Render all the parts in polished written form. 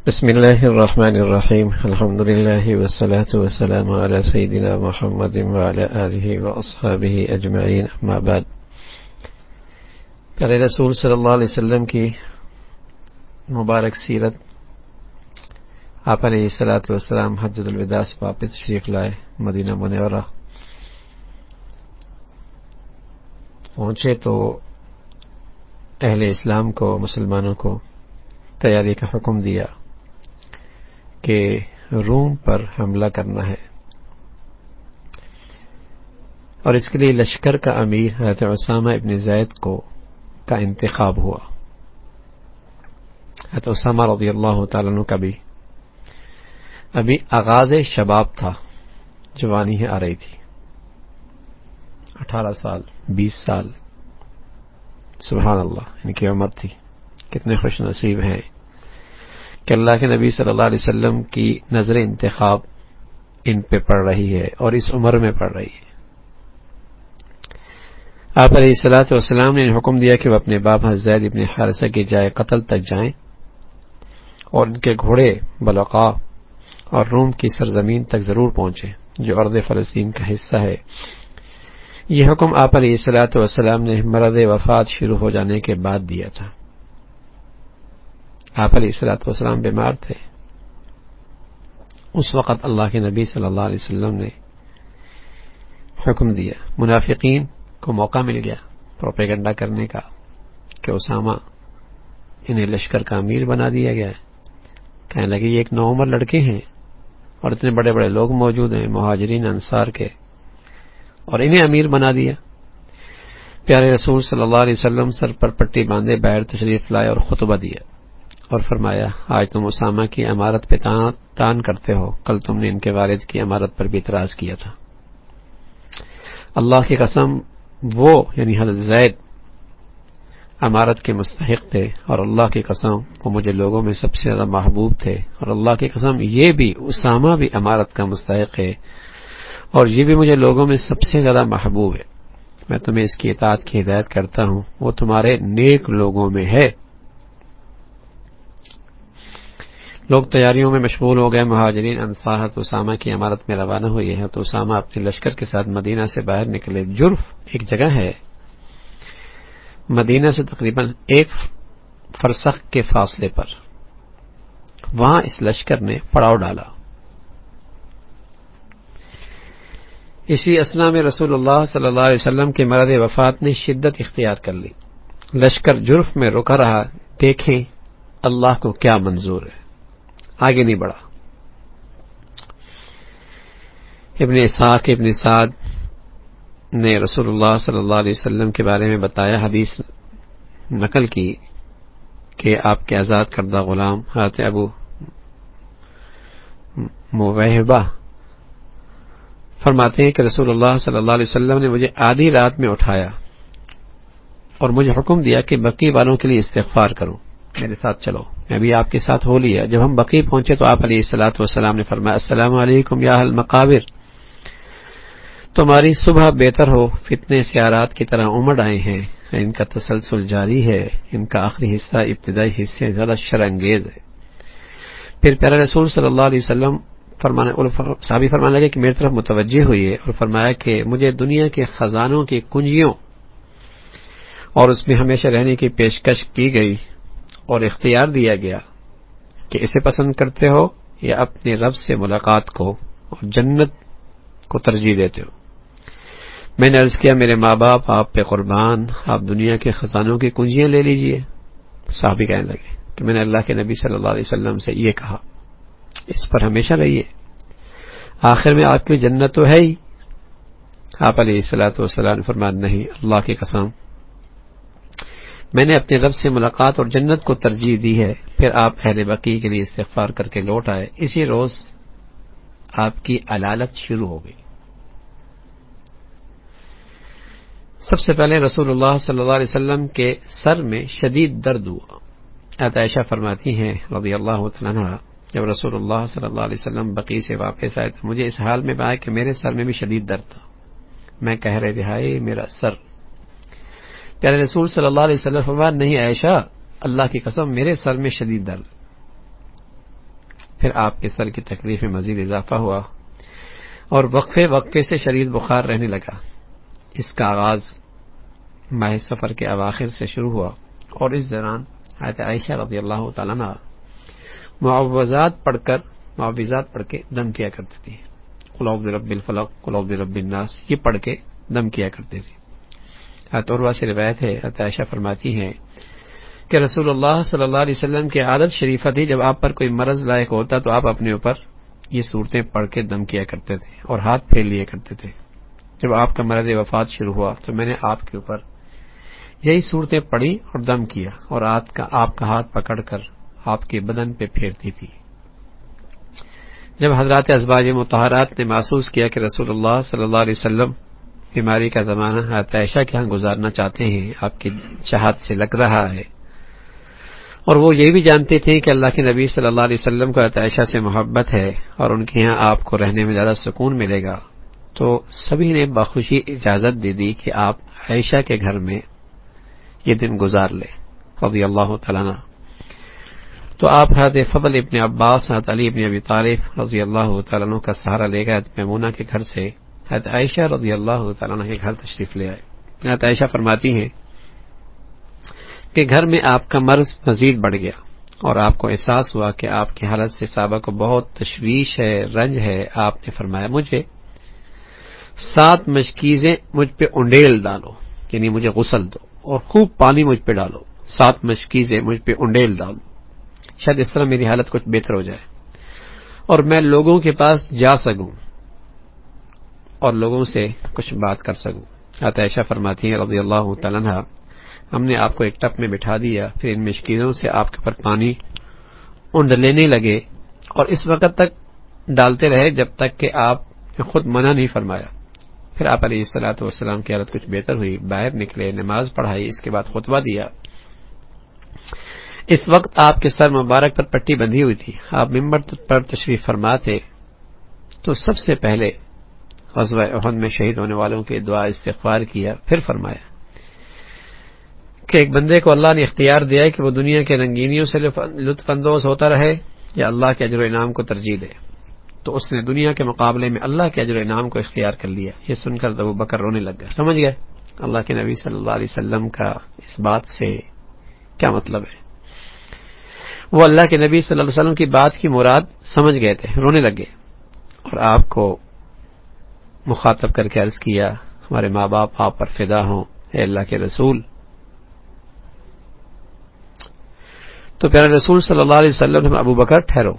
بسم اللہ الرحمن الرحیم الحمد للہ والصلاة والسلام علی سیدنا محمد وعلی آلہ واصحابہ اجمعین اما بعد۔ پیارے رسول صلی اللہ علیہ وسلم کی مبارک سیرت، آپ علیہ الصلاۃ والسلام حجۃ الوداع سے واپس تشریف لائے، مدینہ منورہ پہنچے تو اہل اسلام کو، مسلمانوں کو تیاری کا حکم دیا کہ روم پر حملہ کرنا ہے، اور اس کے لیے لشکر کا امیر حضرت اسامہ ابن زید کا انتخاب ہوا۔ حضرت اسامہ رضی اللہ تعالیٰ عنہ کا بھی ابھی آغاز شباب تھا، جوانی آ رہی تھی، 18 سال 20 سال، سبحان اللہ، ان کی عمر تھی۔ کتنے خوش نصیب ہیں کہ اللہ کے نبی صلی اللہ علیہ وسلم کی نظر انتخاب ان پہ پڑ رہی ہے، اور اس عمر میں پڑ رہی ہے۔ آپ علیہ الصلوۃ والسلام نے حکم دیا کہ وہ اپنے باپ حضرت زید ابن حارثہ کی جائے قتل تک جائیں اور ان کے گھوڑے بلقاء اور روم کی سرزمین تک ضرور پہنچیں، جو ارض فلسطین کا حصہ ہے۔ یہ حکم آپ علیہ الصلوۃ والسلام نے مرض وفات شروع ہو جانے کے بعد دیا تھا۔ آپ علیہ الصلوۃ والسلام بیمار تھے، اس وقت اللہ کے نبی صلی اللہ علیہ وسلم نے حکم دیا۔ منافقین کو موقع مل گیا پروپیگنڈا کرنے کا کہ اسامہ انہیں لشکر کا امیر بنا دیا گیا ہے۔ کہنے لگے یہ ایک نوعمر لڑکے ہیں اور اتنے بڑے بڑے لوگ موجود ہیں، مہاجرین انصار کے، اور انہیں امیر بنا دیا۔ پیارے رسول صلی اللہ علیہ وسلم سر پر پٹی باندھے باہر تشریف لائے اور خطبہ دیا اور فرمایا، آج تم اسامہ کی امارت پہ تان کرتے ہو، کل تم نے ان کے والد کی امارت پر بھی اعتراض کیا تھا۔ اللہ کی قسم، وہ یعنی حضرت زید امارت کے مستحق تھے، اور اللہ کی قسم وہ مجھے لوگوں میں سب سے زیادہ محبوب تھے، اور اللہ کی قسم یہ بھی اسامہ بھی امارت کا مستحق ہے، اور یہ بھی مجھے لوگوں میں سب سے زیادہ محبوب ہے۔ میں تمہیں اس کی اطاعت کی ہدایت کرتا ہوں، وہ تمہارے نیک لوگوں میں ہے۔ لوگ تیاریوں میں مشغول ہو گئے۔ مہاجرین انصار اسامہ کی امارت میں روانہ ہوئے ہیں تو اسامہ اپنے لشکر کے ساتھ مدینہ سے باہر نکلے۔ جرف ایک جگہ ہے مدینہ سے تقریباً 1 فرسخ کے فاصلے پر، وہاں اس لشکر نے پڑاؤ ڈالا۔ اسی اثنا میں رسول اللہ صلی اللہ علیہ وسلم کے مرض وفات نے شدت اختیار کر لی۔ لشکر جرف میں رکا رہا، دیکھیں اللہ کو کیا منظور ہے، آگے نہیں بڑھا۔ ابن اسحاق ابن سعد نے رسول اللہ صلی اللہ علیہ وسلم کے بارے میں بتایا، حدیث نقل کی کہ آپ کے آزاد کردہ غلام حضرت ابو موہبہ فرماتے ہیں کہ رسول اللہ صلی اللہ علیہ وسلم نے مجھے آدھی رات میں اٹھایا اور مجھے حکم دیا کہ بقی والوں کے لیے استغفار کروں، میرے ساتھ چلو، میں بھی آپ کے ساتھ ہو لیا۔ جب ہم بقی پہنچے تو آپ علیہ الصلوۃ والسلام نے فرمایا، السلام علیکم یا اہل المقابر، تمہاری صبح بہتر ہو، فتنے سیارات کی طرح امڑ آئے ہیں، ان کا تسلسل جاری ہے، ان کا آخری حصہ ابتدائی حصے زیادہ شرانگیز ہے۔ پھر پیارے رسول صلی اللہ علیہ وسلم صحابی فرمانے لگے کہ میری طرف متوجہ ہوئے اور فرمایا کہ مجھے دنیا کے خزانوں کی کنجیوں اور اس میں ہمیشہ رہنے کی پیشکش کی گئی اور اختیار دیا گیا کہ اسے پسند کرتے ہو یا اپنے رب سے ملاقات کو اور جنت کو ترجیح دیتے ہو۔ میں نے عرض کیا، میرے ماں باپ آپ پہ قربان، آپ دنیا کے خزانوں کی کنجیاں لے لیجئے۔ صحابی کہنے لگے کہ میں نے اللہ کے نبی صلی اللہ علیہ وسلم سے یہ کہا، اس پر ہمیشہ رہیے، آخر میں آپ کی جنت تو ہے ہی۔ آپ علیہ الصلوۃ والسلام نے فرمایا، نہیں، اللہ کی قسم میں نے اپنے رب سے ملاقات اور جنت کو ترجیح دی ہے۔ پھر آپ اہل بقیع کے لیے استغفار کر کے لوٹ آئے۔ اسی روز آپ کی علالت شروع ہو گئی۔ سب سے پہلے رسول اللہ صلی اللہ علیہ وسلم کے سر میں شدید درد ہوا۔ حضرت عائشہ فرماتی ہیں رضی اللہ تعالیٰ عنہا، جب رسول اللہ صلی اللہ علیہ وسلم بقیع سے واپس آئے تو مجھے اس حال میں پایا کہ میرے سر میں بھی شدید درد تھا۔ میں کہہ رہے تھے، ہائے میرا سر۔ پیارے رسول صلی اللہ علیہ وسلم فرمایا، نہیں عائشہ، اللہ کی قسم میرے سر میں شدید درد۔ پھر آپ کے سر کی تکلیف میں مزید اضافہ ہوا اور وقفے وقفے سے شدید بخار رہنے لگا۔ اس کا آغاز ماہ سفر کے اواخر سے شروع ہوا اور اس دوران حضرت عائشہ رضی اللہ تعالیٰ عنہ معوذات پڑھ کے دم کیا کرتی تھی۔ قل اعوذ برب الفلق، قل اعوذ برب الناس، یہ پڑھ کے دم کیا کرتے تھے۔ حضرت عروہ سے روایت ہے، حضرت عائشہ فرماتی ہیں کہ رسول اللہ صلی اللہ علیہ وسلم کی عادت شریفہ تھی، جب آپ پر کوئی مرض لاحق ہوتا تو آپ اپنے اوپر یہ صورتیں پڑھ کے دم کیا کرتے تھے اور ہاتھ پھیر لیا کرتے تھے۔ جب آپ کا مرض وفات شروع ہوا تو میں نے آپ کے اوپر یہی صورتیں پڑھی اور دم کیا اور آپ کا ہاتھ پکڑ کر آپ کے بدن پہ پھیرتی تھی۔ جب حضرات ازواج مطہرات نے محسوس کیا کہ رسول اللہ صلی اللہ علیہ وسلم بیماری کا زمانہ حضرت عائشہ کے ہاں گزارنا چاہتے ہیں، آپ کی چاہت سے لگ رہا ہے، اور وہ یہ بھی جانتے تھے کہ اللہ کے نبی صلی اللہ علیہ وسلم کو حضرت عائشہ سے محبت ہے اور ان کے ہاں آپ کو رہنے میں زیادہ سکون ملے گا، تو سبھی نے بخوشی اجازت دے دی کہ آپ عائشہ کے گھر میں یہ دن گزار لیں رضی اللہ تعالیٰ عنہ۔ تو آپ حضرت فضل ابن عباس، حضرت علی ابن ابی طالب رضی اللہ تعالیٰ عنہ کا سہارا لے گئے حضرت میمونہ کے گھر سے حضرت عائشہ رضی اللہ تعالیٰ عنہ کے گھر تشریف لے آئے۔ حضرت عائشہ فرماتی ہیں کہ گھر میں آپ کا مرض مزید بڑھ گیا اور آپ کو احساس ہوا کہ آپ کی حالت سے صحابہ کو بہت تشویش ہے، رنج ہے۔ آپ نے فرمایا مجھے 7 مشکیزیں مجھ پہ انڈیل ڈالو، یعنی مجھے غسل دو اور خوب پانی مجھ پہ ڈالو، 7 مشکیزیں مجھ پہ انڈیل ڈالو، شاید اس طرح میری حالت کچھ بہتر ہو جائے اور میں لوگوں کے پاس جا سکوں اور لوگوں سے کچھ بات کر سکوں۔ حضرت عائشہ فرماتی ہیں رضی اللہ تعالیٰ عنہ، ہم نے آپ کو ایک ٹپ میں بٹھا دیا، پھر ان مشکیزوں سے آپ کے اوپر پانی اونڈ لینے لگے اور اس وقت تک ڈالتے رہے جب تک کہ آپ نے خود منع نہیں فرمایا۔ پھر آپ علیہ الصلوۃ والسلام کی حالت کچھ بہتر ہوئی، باہر نکلے، نماز پڑھائی، اس کے بعد خطبہ دیا۔ اس وقت آپ کے سر مبارک پر پٹی بندھی ہوئی تھی، آپ ممبر پر تشریف فرما تھے، تو سب سے پہلے غزوہ احد میں شہید ہونے والوں کے دعا استغفار کیا، پھر فرمایا کہ ایک بندے کو اللہ نے اختیار دیا ہے کہ وہ دنیا کے رنگینیوں سے لطف اندوز ہوتا رہے یا اللہ کے اجر و انعام کو ترجیح دے، تو اس نے دنیا کے مقابلے میں اللہ کے اجر و انعام کو اختیار کر لیا۔ یہ سن کر ابو بکر رونے لگ گئے، سمجھ گئے اللہ کے نبی صلی اللہ علیہ وسلم کا اس بات سے کیا مطلب ہے۔ وہ اللہ کے نبی صلی اللہ علیہ وسلم کی بات کی مراد سمجھ گئے تھے، رونے لگے اور آپ کو مخاطب کر کے عرض کیا ہمارے ماں باپ آپ پر فدا ہوں اے اللہ کے رسول۔ تو پیارے رسول صلی اللہ علیہ وسلم نے ابو بکر ٹھہرو،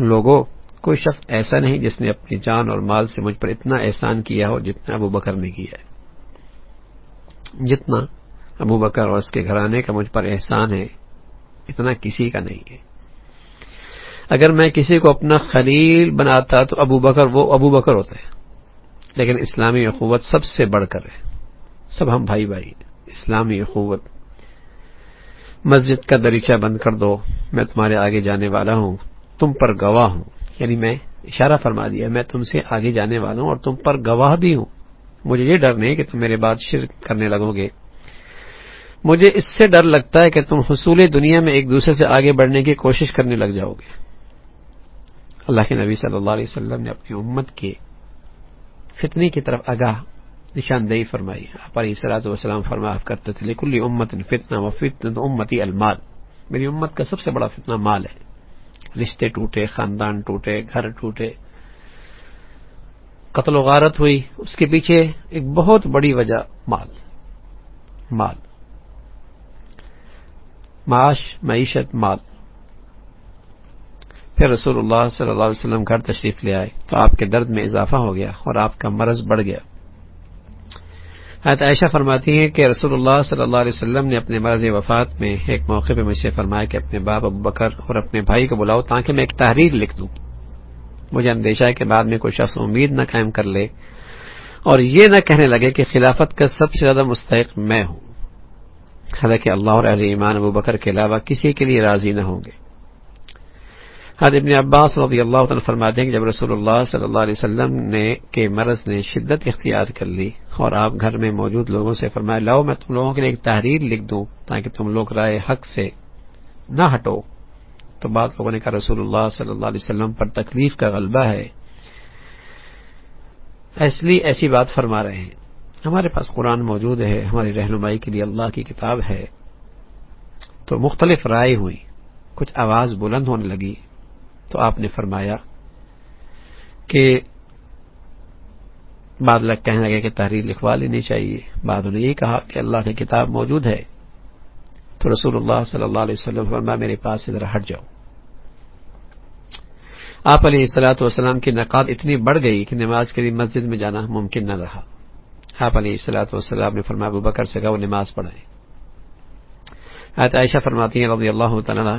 لوگوں کوئی شخص ایسا نہیں جس نے اپنی جان اور مال سے مجھ پر اتنا احسان کیا ہو جتنا ابو بکر نے کیا ہے، جتنا ابو بکر اور اس کے گھرانے کا مجھ پر احسان ہے اتنا کسی کا نہیں ہے۔ اگر میں کسی کو اپنا خلیل بناتا تو ابو بکر ہوتا ہے، لیکن اسلامی اخوت سب سے بڑھ کر ہے، سب ہم بھائی بھائی، اسلامی اخوت۔ مسجد کا دریچہ بند کر دو، میں تمہارے آگے جانے والا ہوں، تم پر گواہ ہوں، یعنی میں اشارہ فرما دیا میں تم سے آگے جانے والا ہوں اور تم پر گواہ بھی ہوں۔ مجھے یہ ڈر نہیں کہ تم میرے بعد شرک کرنے لگو گے، مجھے اس سے ڈر لگتا ہے کہ تم حصول دنیا میں ایک دوسرے سے آگے بڑھنے کی کوشش کرنے لگ جاؤ گے۔ اللہ کے نبی صلی اللہ علیہ وسلم نے اپنی امت کے فتنے کی طرف آگاہ نشاندہی فرمائی۔ آپ علیہ الصلوۃ والسلام فرمایا کرتے تھے لکل امت فتنہ وفتنۃ امتی المال، میری امت کا سب سے بڑا فتنہ مال ہے۔ رشتے ٹوٹے، خاندان ٹوٹے، گھر ٹوٹے، قتل و غارت ہوئی، اس کے پیچھے ایک بہت بڑی وجہ مال، معاش، معیشت، مال۔ پھر رسول اللہ صلی اللہ علیہ وسلم گھر تشریف لے آئے تو آپ کے درد میں اضافہ ہو گیا اور آپ کا مرض بڑھ گیا۔ حضرت عائشہ فرماتی ہیں کہ رسول اللہ صلی اللہ علیہ وسلم نے اپنے مرض وفات میں ایک موقع پہ مجھ سے فرمایا کہ اپنے باپ ابو بکر اور اپنے بھائی کو بلاؤ تاکہ میں ایک تحریر لکھ دوں، مجھے اندیشہ ہے کہ بعد میں کوئی شخص امید نہ قائم کر لے اور یہ نہ کہنے لگے کہ خلافت کا سب سے زیادہ مستحق میں ہوں، حالانکہ اللہ اور اہل ایمان ابو بکر کے علاوہ کسی کے لیے راضی نہ ہوں گے۔ حضرت ابن عباس رضی اللہ عنہ فرماتے ہیں کہ جب رسول اللہ صلی اللہ علیہ وسلم کے مرض نے شدت اختیار کر لی اور آپ گھر میں موجود لوگوں سے فرمایا لاؤ میں تم لوگوں کے لیے ایک تحریر لکھ دوں تاکہ تم لوگ رائے حق سے نہ ہٹو، تو بعض لوگوں نے کہا رسول اللہ صلی اللہ علیہ وسلم پر تکلیف کا غلبہ ہے، اس لیے ایسی بات فرما رہے ہیں۔ ہمارے پاس قرآن موجود ہے، ہماری رہنمائی کے لیے اللہ کی کتاب ہے۔ تو مختلف رائے ہوئی، کچھ آواز بلند ہونے لگی، تو آپ نے فرمایا کہ بعض لوگ کہنے لگے کہ تحریر لکھوا لینی چاہیے، بعضوں نے یہ کہا کہ اللہ کی کتاب موجود ہے۔ تو رسول اللہ صلی اللہ علیہ وسلم فرمایا میرے پاس سے ذرا ہٹ جاؤ۔ آپ علیہ الصلوۃ والسلام کی نقات اتنی بڑھ گئی کہ نماز کے لیے مسجد میں جانا ممکن نہ رہا۔ آپ علیہ الصلوۃ والسلام نے فرمایا ابو بکر سے کہا وہ نماز پڑھائیں۔ حضرت عائشہ فرماتی ہیں رضی اللہ تعالی عنہا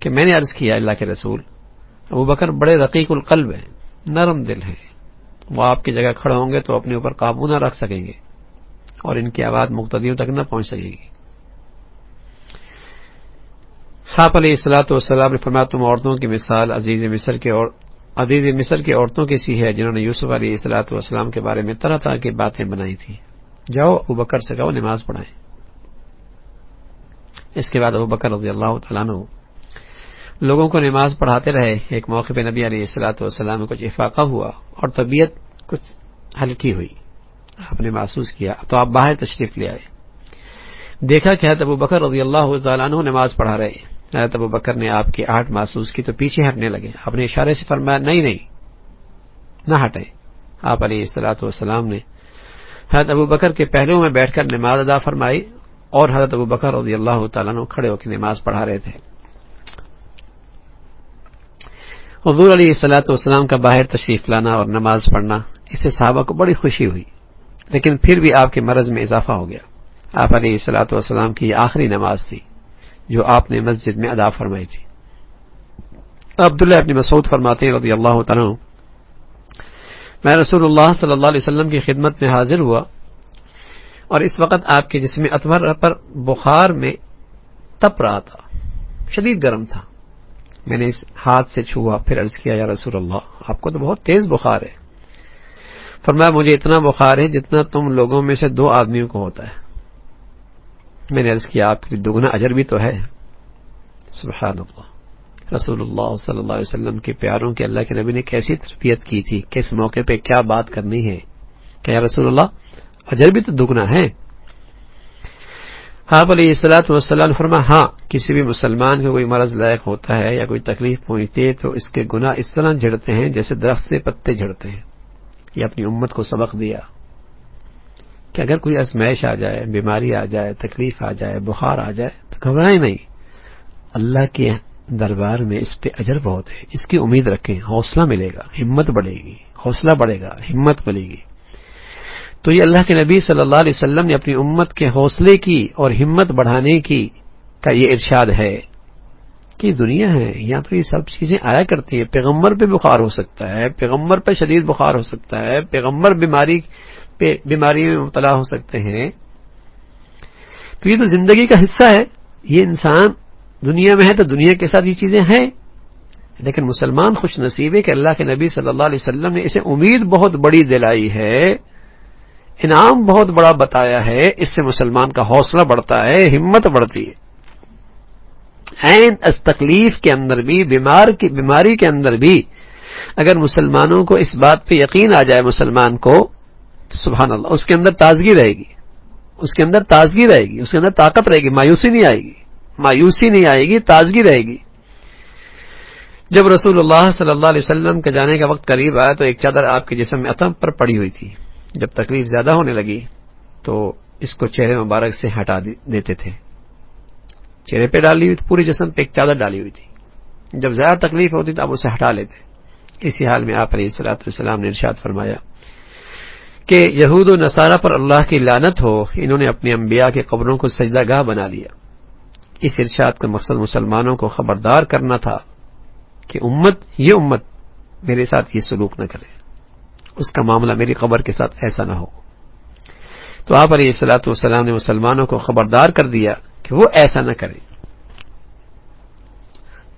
کہ میں نے عرض کیا اللہ کے رسول، ابو بکر بڑے رقیق القلب ہیں، نرم دل ہیں، وہ آپ کی جگہ کھڑے ہوں گے تو اپنے اوپر قابو نہ رکھ سکیں گے اور ان کی آواز مقتدیوں تک نہ پہنچ سکے گی۔ آپ علیہ الصلوۃ والسلام نے فرمایا تم عورتوں کی مثال عزیز مصر کی عورتوں کی سی ہے جنہوں نے یوسف علیہ الصلوۃ والسلام کے بارے میں طرح طرح کی باتیں بنائی تھی، جاؤ ابو بکر سے کہو نماز پڑھائیں۔ اس کے بعد ابو بکر رضی اللہ تعالیٰ عنہ لوگوں کو نماز پڑھاتے رہے۔ ایک موقع پہ نبی علیہ الصلوۃ والسلام میں کچھ افاقہ ہوا اور طبیعت کچھ ہلکی ہوئی، آپ نے محسوس کیا تو آپ باہر تشریف لے آئے، دیکھا کہ حضرت ابو بکر رضی اللہ تعالیٰ عنہ نماز پڑھا رہے ہیں۔ حضرت ابو بکر نے آپ کی آہٹ محسوس کی تو پیچھے ہٹنے لگے، آپ نے اشارے سے فرمایا نہیں نہ ہٹیں۔ آپ علیہ الصلوۃ والسلام نے حضرت ابو بکر کے پہلو میں بیٹھ کر نماز ادا فرمائی اور حضرت ابو بکر رضی اللہ تعالیٰ عنہ کھڑے ہو کے نماز پڑھا رہے تھے۔ حضور علیہ الصلوۃ والسلام کا باہر تشریف لانا اور نماز پڑھنا، اس سے صحابہ کو بڑی خوشی ہوئی، لیکن پھر بھی آپ کے مرض میں اضافہ ہو گیا۔ آپ علیہ الصلوۃ والسلام کی یہ آخری نماز تھی جو آپ نے مسجد میں ادا فرمائی تھی۔ عبداللہ ابن مسعود فرماتے ہیں رضی اللہ تعالیٰ عنہ میں رسول اللہ صلی اللہ علیہ وسلم کی خدمت میں حاضر ہوا اور اس وقت آپ کے جسم اطہر پر بخار میں تپ رہا تھا، شدید گرم تھا۔ میں نے اس ہاتھ سے چھوا، پھر عرض کیا یا رسول اللہ آپ کو تو بہت تیز بخار ہے۔ فرمایا مجھے اتنا بخار ہے جتنا تم لوگوں میں سے 2 آدمیوں کو ہوتا ہے۔ میں نے عرض کیا آپ کے لیے دگنا اجر بھی تو ہے۔ سبحان اللہ، رسول اللہ صلی اللہ علیہ وسلم کے پیاروں کے اللہ کے نبی نے کیسی تربیت کی تھی، کس موقع پہ کیا بات کرنی ہے کہ یا رسول اللہ اجر بھی تو دگنا ہے۔ آپ علیہ الصلوۃ والسلام نے فرمایا ہاں کسی بھی مسلمان کو کوئی مرض لاحق ہوتا ہے یا کوئی تکلیف پہنچتی ہے تو اس کے گناہ اس طرح جھڑتے ہیں جیسے درخت سے پتے جھڑتے ہیں۔ یہ اپنی امت کو سبق دیا کہ اگر کوئی آزمائش آ جائے، بیماری آ جائے، تکلیف آ جائے، بخار آ جائے تو گھبرائیں نہیں، اللہ کے دربار میں اس پہ اجر بہت ہے، اس کی امید رکھیں، حوصلہ ملے گا، ہمت بڑھے گی، حوصلہ بڑھے گا، ہمت ملے گی۔ تو یہ اللہ کے نبی صلی اللہ علیہ وسلم نے اپنی امت کے حوصلے کی اور ہمت بڑھانے کی کا یہ ارشاد ہے کہ دنیا ہے یہاں تو یہ سب چیزیں آیا کرتی ہیں، پیغمبر پہ بخار ہو سکتا ہے، پیغمبر پہ شدید بخار ہو سکتا ہے، پیغمبر بیماری میں مبتلا ہو سکتے ہیں، تو یہ تو زندگی کا حصہ ہے، یہ انسان دنیا میں ہے تو دنیا کے ساتھ یہ چیزیں ہیں۔ لیکن مسلمان خوش نصیب ہے کہ اللہ کے نبی صلی اللہ علیہ وسلم نے اسے امید بہت بڑی دلائی ہے، انعام بہت بڑا بتایا ہے، اس سے مسلمان کا حوصلہ بڑھتا ہے، ہمت بڑھتی ہے۔ عین اس تکلیف کے اندر بھی، بیماری کے اندر بھی اگر مسلمانوں کو اس بات پہ یقین آ جائے مسلمان کو، سبحان اللہ، اس کے اندر تازگی رہے گی، اس کے اندر طاقت رہے گی، مایوسی نہیں آئے گی، تازگی رہے گی۔ جب رسول اللہ صلی اللہ علیہ وسلم کے جانے کا وقت قریب آیا تو ایک چادر آپ کے جسم میں عتم پر پڑی ہوئی تھی، جب تکلیف زیادہ ہونے لگی تو اس کو چہرے مبارک سے ہٹا دیتے تھے، چہرے پہ ڈالی ہوئی تھی، پورے جسم پہ ایک چادر ڈالی ہوئی تھی، جب زیادہ تکلیف ہوتی تو آپ اسے ہٹا لیتے۔ اسی حال میں آپ علیہ الصلوۃ والسلام نے ارشاد فرمایا کہ یہود و نصارہ پر اللہ کی لعنت ہو، انہوں نے اپنے انبیاء کے قبروں کو سجدہ گاہ بنا لیا۔ اس ارشاد کا مقصد مسلمانوں کو خبردار کرنا تھا کہ یہ امت میرے ساتھ یہ سلوک نہ کرے، اس کا معاملہ میری قبر کے ساتھ ایسا نہ ہو۔ تو آپ علیہ الصلوۃ والسلام نے مسلمانوں کو خبردار کر دیا کہ وہ ایسا نہ کریں۔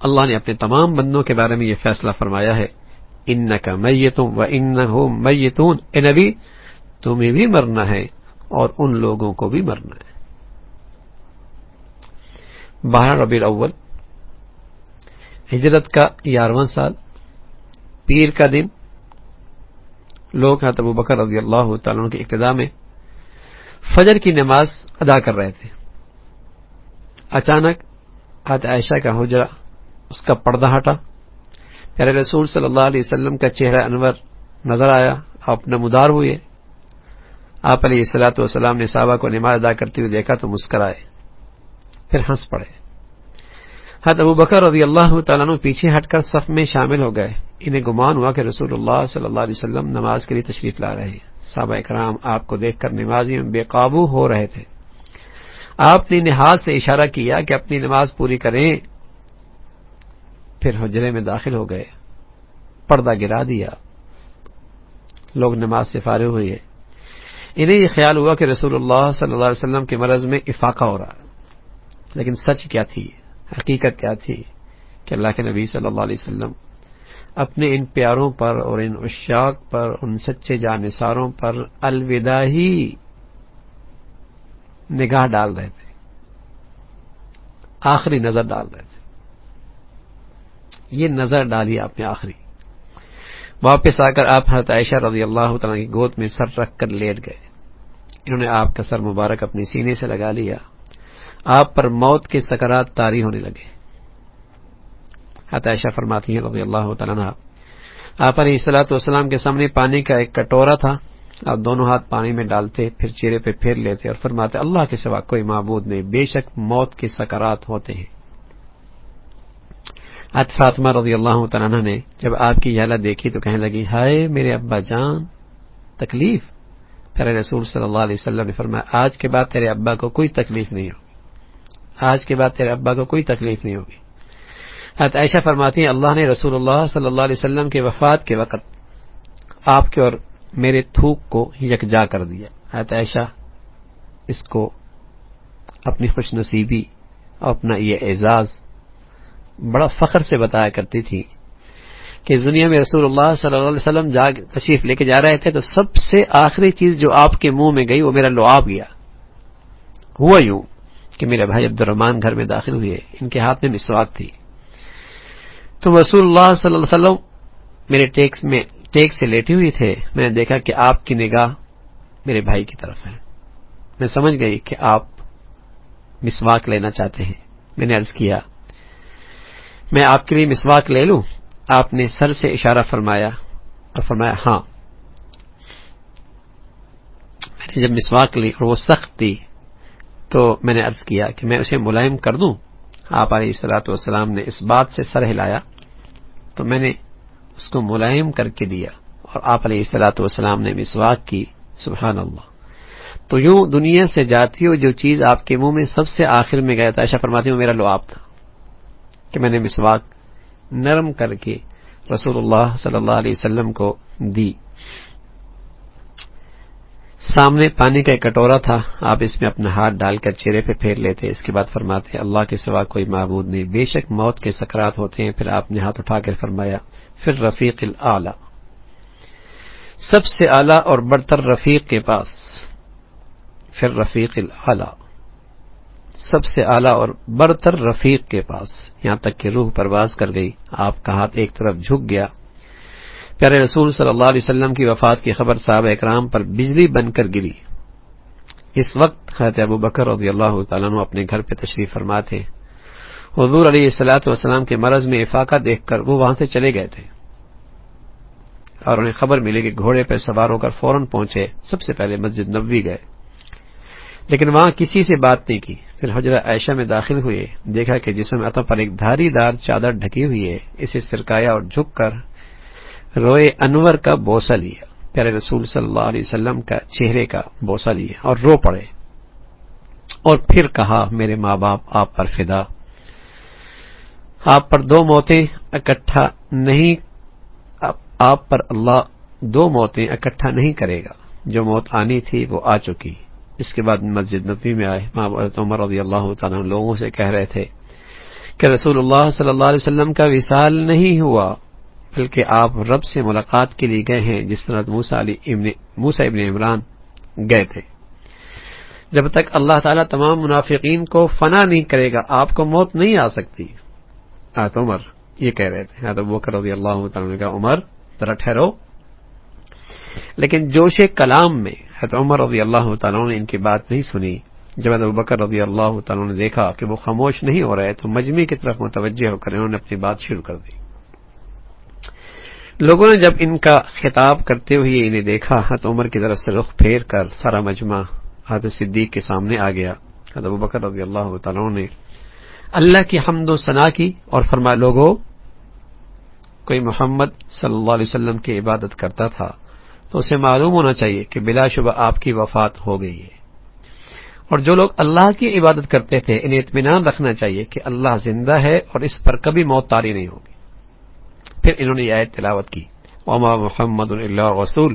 اللہ نے اپنے تمام بندوں کے بارے میں یہ فیصلہ فرمایا ہے، انک میت وانہم میتون، اے نبی تمہیں بھی مرنا ہے اور ان لوگوں کو بھی مرنا ہے۔ 12 ربیع الاول ہجرت کا 11واں سال، پیر کا دن، لوگ حضرت ابوبکر رضی اللہ تعالیٰ عنہ کی اقتداء میں فجر کی نماز ادا کر رہے تھے۔ اچانک حضرت عائشہ کا حجرہ، اس کا پردہ ہٹا، پیارے رسول صلی اللہ علیہ وسلم کا چہرہ انور نظر آیا، آپ نمودار ہوئے۔ آپ علیہ الصلوۃ والسلام نے صحابہ کو نماز ادا کرتے ہوئے دیکھا تو مسکرائے، پھر ہنس پڑے۔ حضرت ابوبکر رضی اللہ تعالیٰ عنہ پیچھے ہٹ کر صف میں شامل ہو گئے۔ انہیں گمان ہوا کہ رسول اللہ صلی اللہ علیہ وسلم نماز کے لیے تشریف لا رہے ہیں۔ صحابہ کرام آپ کو دیکھ کر نمازی میں بے قابو ہو رہے تھے۔ آپ نے انہیں ہاتھ سے اشارہ کیا کہ اپنی نماز پوری کریں، پھر حجرے میں داخل ہو گئے، پردہ گرا دیا، لوگ نماز سے فارغ ہوئے۔ انہیں یہ خیال ہوا کہ رسول اللہ صلی اللہ علیہ وسلم کے مرض میں افاقہ ہو رہا ہے، لیکن سچ کیا تھی، حقیقت کیا تھی کہ اللہ کے نبی صلی اللہ علیہ وسلم اپنے ان پیاروں پر اور ان عشاق پر، ان سچے جانثاروں پر الوداعی نگاہ ڈال رہے تھے، آخری نظر ڈال رہے تھے۔ یہ نظر ڈالی آپ نے آخری۔ واپس آ کر آپ حضرت عائشہ رضی اللہ تعالیٰ کی گود میں سر رکھ کر لیٹ گئے۔ انہوں نے آپ کا سر مبارک اپنے سینے سے لگا لیا۔ آپ پر موت کے سکرات طاری ہونے لگے۔ حضرت عائشہ فرماتی ہیں رضی اللہ تعالیٰ عنہ، آپ علیہ الصلوۃ والسلام کے سامنے پانی کا ایک کٹورا تھا، آپ دونوں ہاتھ پانی میں ڈالتے، پھر چہرے پہ پھیر لیتے اور فرماتے اللہ کے سوا کوئی معبود نہیں، بے شک موت کے سکرات ہوتے ہیں۔ حضرت فاطمہ رضی اللہ تعالیٰ عنہ نے جب آپ کی یہ حالت دیکھی تو کہنے لگی ہائے میرے ابا جان، تکلیف؟ پیارے رسول صلی اللہ علیہ وسلم نے فرمایا آج کے بعد تیرے ابا کو کوئی تکلیف نہیں ہوگی، آج کے بعد تیرے ابا کو کوئی تکلیف نہیں ہوگی۔ حضرت عائشہ فرماتی ہیں اللہ نے رسول اللہ صلی اللہ علیہ وسلم کے وفات کے وقت آپ کے اور میرے تھوک کو یکجا کر دیا۔ حضرت عائشہ اس کو اپنی خوش نصیبی اور اپنا یہ اعزاز بڑا فخر سے بتایا کرتی تھی کہ اس دنیا میں رسول اللہ صلی اللہ علیہ وسلم تشریف لے کے جا رہے تھے تو سب سے آخری چیز جو آپ کے منہ میں گئی وہ میرا لعاب گیا۔ ہوا یوں کہ میرے بھائی عبد الرحمن گھر میں داخل ہوئے، ان کے ہاتھ میں مسواک تھی، تو رسول اللہ صلی اللہ علیہ وسلم میرے ٹیک سے لیٹے ہوئے تھے۔ میں نے دیکھا کہ آپ کی نگاہ میرے بھائی کی طرف ہے، میں سمجھ گئی کہ آپ مسواک لینا چاہتے ہیں۔ میں نے عرض کیا میں آپ کے لیے مسواک لے لوں؟ آپ نے سر سے اشارہ فرمایا اور فرمایا ہاں۔ میں نے جب مسواک لی اور وہ سخت تھی تو میں نے عرض کیا کہ میں اسے ملائم کر دوں؟ آپ علیہ الصلوۃ والسلام نے اس بات سے سر ہلایا تو میں نے اس کو ملائم کر کے دیا اور آپ علیہ الصلوۃ والسلام نے مسواک کی۔ سبحان اللہ۔ تو یوں دنیا سے جاتی ہو جو چیز آپ کے منہ میں سب سے آخر میں گیا تھا، عائشہ فرماتی ہوں میرا لعاب تھا کہ میں نے مسواک نرم کر کے رسول اللہ صلی اللہ علیہ وسلم کو دی۔ سامنے پانی کا ایک کٹورا تھا، آپ اس میں اپنا ہاتھ ڈال کر چہرے پہ پھیر لیتے، اس کے بعد فرماتے اللہ کے سوا کوئی معبود نہیں، بے شک موت کے سکرات ہوتے ہیں۔ پھر آپ نے ہاتھ اٹھا کر فرمایا پھر رفیق الاعلی، سب سے اعلیٰ اور برتر رفیق کے پاس، پھر رفیق الاعلی، سب سے اعلیٰ اور برتر رفیق کے پاس، یہاں تک کہ روح پرواز کر گئی، آپ کا ہاتھ ایک طرف جھک گیا۔ پیارے رسول صلی اللہ علیہ وسلم کی وفات کی خبر صحابہ اکرام پر بجلی بن کر گری۔ اس وقت حضرت ابوبکر رضی اللہ تعالیٰ عنہ اپنے گھر پہ تشریف فرما تھے۔ حضور علیہ الصلوۃ والسلام کے مرض میں افاقہ دیکھ کر وہ وہاں سے چلے گئے تھے اور انہیں خبر ملی کہ گھوڑے پر سوار ہو کر فوراً پہنچے، سب سے پہلے مسجد نبوی گئے، لیکن وہاں کسی سے بات نہیں کی۔ پھر حجرہ عائشہ میں داخل ہوئے، دیکھا کہ جسم عطا پر ایک دھاری دار چادر ڈھکی ہوئی ہے، اسے سرکایا اور جھک کر روئے انور کا بوسہ لیا، پیارے رسول صلی اللہ علیہ وسلم کا چہرے کا بوسہ لیا اور رو پڑے، اور پھر کہا میرے ماں باپ آپ پر فدا، آپ پر دو موتیں اکٹھا نہیں، آپ پر اللہ دو موتیں اکٹھا نہیں کرے گا، جو موت آنی تھی وہ آ چکی۔ اس کے بعد مسجد نبوی میں آئے، حضرت عمر رضی اللہ تعالیٰ لوگوں سے کہہ رہے تھے کہ رسول اللہ صلی اللہ علیہ وسلم کا وصال نہیں ہوا بلکہ آپ رب سے ملاقات کے لیے گئے ہیں، جس طرح موسیٰ ابن عمران گئے تھے۔ جب تک اللہ تعالیٰ تمام منافقین کو فنا نہیں کرے گا آپ کو موت نہیں آ سکتی۔ حضرت عمر یہ کہہ رہے تھے. حضرت ابوبکر رضی اللہ تعالیٰ نے کہا عمر ذرا ٹھہرو. لیکن جوش کلام میں حضرت عمر رضی اللہ تعالیٰ نے ان کی بات نہیں سنی. جب حضرت ابوبکر رضی اللہ تعالیٰ نے دیکھا کہ وہ خاموش نہیں ہو رہے تو مجمع کی طرف متوجہ ہو کر انہوں نے اپنی بات شروع کر دی. لوگوں نے جب ان کا خطاب کرتے ہوئے انہیں دیکھا، حضرت عمر کی طرف سے رخ پھیر کر سارا مجمع حضرت صدیق کے سامنے آ گیا. حضرت ابوبکر رضی اللہ تعالیٰ نے اللہ کی حمد و ثنا کی اور فرمایا لوگوں، کوئی محمد صلی اللہ علیہ وسلم کی عبادت کرتا تھا تو اسے معلوم ہونا چاہیے کہ بلا شبہ آپ کی وفات ہو گئی ہے، اور جو لوگ اللہ کی عبادت کرتے تھے انہیں اطمینان رکھنا چاہیے کہ اللہ زندہ ہے اور اس پر کبھی موت طاری نہیں ہوگی. پھر انہوں نے یہ آیت تلاوت کی وما محمد الا رسول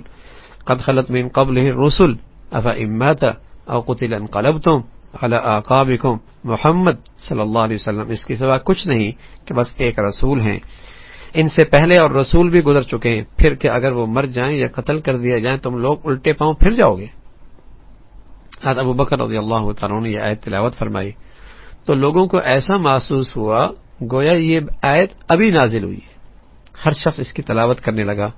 قد خلت من قبله الرسل افإن مات او قتل انقلبتم على اعقابكم. محمد صلی اللہ علیہ وسلم اس کے سوا کچھ نہیں کہ بس ایک رسول ہیں، ان سے پہلے اور رسول بھی گزر چکے ہیں، پھر کہ اگر وہ مر جائیں یا قتل کر دیا جائیں تم لوگ الٹے پاؤں پھر جاؤ گے. حضرت ابوبکر رضی اللہ تعالیٰ نے یہ آیت تلاوت فرمائی تو لوگوں کو ایسا محسوس ہوا گویا یہ آیت ابھی نازل ہوئی ہے. ہر شخص اس کی تلاوت کرنے لگا.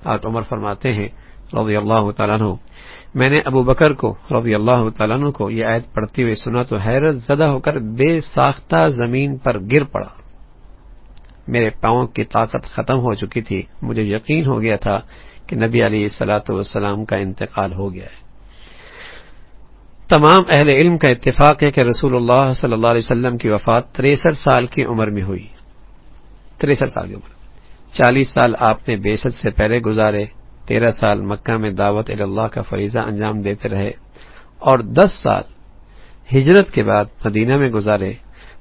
حضرت عمر فرماتے ہیں رضی اللہ تعالیٰ عنہ میں نے ابو بکر کو رضی اللہ تعالیٰ عنہ کو یہ آیت پڑھتے ہوئے سنا تو حیرت زدہ ہو کر بے ساختہ زمین پر گر پڑا. میرے پاؤں کی طاقت ختم ہو چکی تھی. مجھے یقین ہو گیا تھا کہ نبی علیہ الصلوۃ والسلام کا انتقال ہو گیا ہے. تمام اہل علم کا اتفاق ہے کہ رسول اللہ صلی اللہ علیہ وسلم کی وفات 63 سال کی عمر میں ہوئی. 63 سال کی عمر. 40 سال آپ نے بعثت سے پہلے گزارے، 13 سال مکہ میں دعوت اللہ کا فریضہ انجام دیتے رہے، اور 10 سال ہجرت کے بعد مدینہ میں گزارے،